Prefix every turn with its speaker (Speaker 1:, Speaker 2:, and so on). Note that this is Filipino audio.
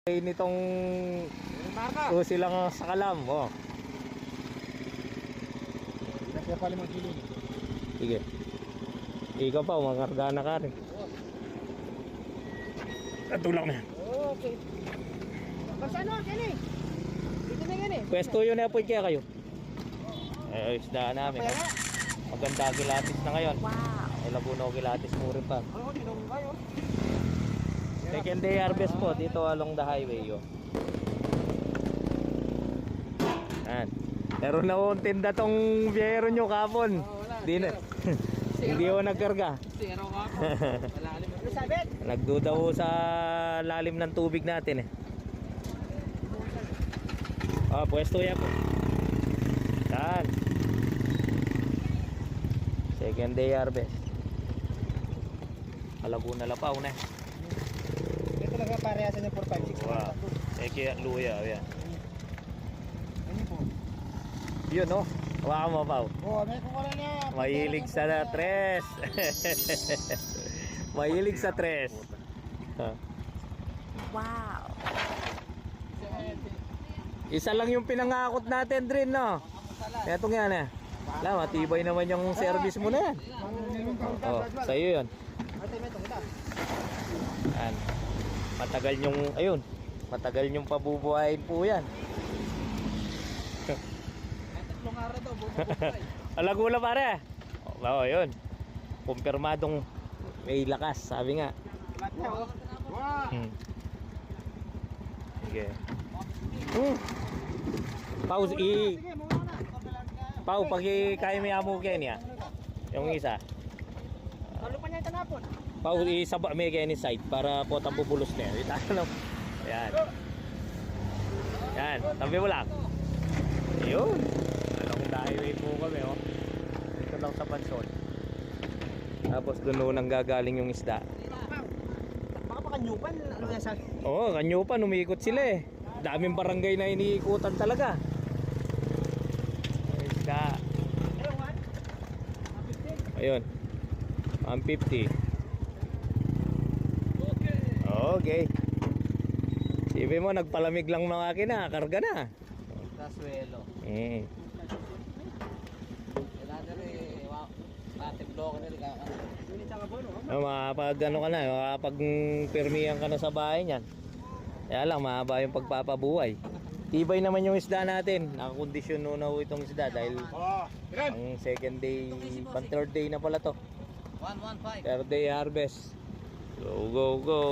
Speaker 1: nitong susi lang sa kalam. Oh.
Speaker 2: Kaya pala mga kilo.
Speaker 1: Sige. Ikaw pa, umakarga na ka rin. Katulak na.
Speaker 2: Okay. Basta ano, yan eh. Dito na yan eh.
Speaker 1: Pwesto yun na po kaya kayo. Isda namin.
Speaker 2: Kaya
Speaker 1: Maganda gilatis na ngayon.
Speaker 3: Wow.
Speaker 1: Labuno gilatis mo rin pa.
Speaker 2: ano, tinong kayo.
Speaker 1: Second day harvest po dito along the highway. Oh. Yan. Pero nauntinda tong biyero nyo kapon. Di na. Hindi ko nagkarga.
Speaker 2: Zero ka ako. Malalim. Ano sabi?
Speaker 1: Nagduda ko sa lalim ng tubig natin eh. Pwesto yan po. Yan. Second day harvest. Laguna Lapaw na.
Speaker 2: Ito talaga parehasan yung 456.
Speaker 1: Wow. Kaya luya. Yan.
Speaker 2: Ano po?
Speaker 1: Yun no. Hawakan mo Pao.
Speaker 2: Oh, may kukuha niya.
Speaker 1: Mahilig sa tres. Mahilig sa tres.
Speaker 3: Wow.
Speaker 1: Isa lang yung pinangakot natin Drin no. Eto nga na. Wala, matibay naman yung service mo na yan. Sa'yo yun. Yan. Matagal yung, ayun. Matagal yung pabubuhayin po yan.
Speaker 2: Tatlong araw daw, bubuhay.
Speaker 1: Alagula pare. Oo, yun. Kumpirmadong may lakas, sabi nga.
Speaker 2: Wow.
Speaker 1: Sige. Pause
Speaker 2: Sige, muna na.
Speaker 1: Pau, pag kaya may amo kayo niya. Yung isa.
Speaker 2: Talo pa niya yung tanapon.
Speaker 1: Pau, isaba may kayo ni side para po tambubulos niya. Ayan. Yan, tabi mo lang. Ayun. Along the highway po kami, oh. Dito lang sa Pansol. Tapos doon nang gagaling yung isda.
Speaker 2: Baka pa kanyupan. Ano nga sabi?
Speaker 1: Oo, Kanyupan, umikot sila eh. Daming barangay na iniikutan talaga. Isda. Ayun. 150. Okay. Sabi mo, nagpalamig lang mga makina, karga na.
Speaker 2: Rasuelo.
Speaker 1: Mm.
Speaker 2: Kailangan na rin. Natiblo ko na rin. Unit sa kabono.
Speaker 1: Makapag ano ka na, makapag permihan ka na sa bahay niyan. Kaya lang, mahaba yung pagpapabuhay. Tibay naman yung isda natin. Nakakondisyon na itong isda dahil ang second day, pan third day na pala to.
Speaker 2: 115.
Speaker 1: Third day harvest. Go, go, go.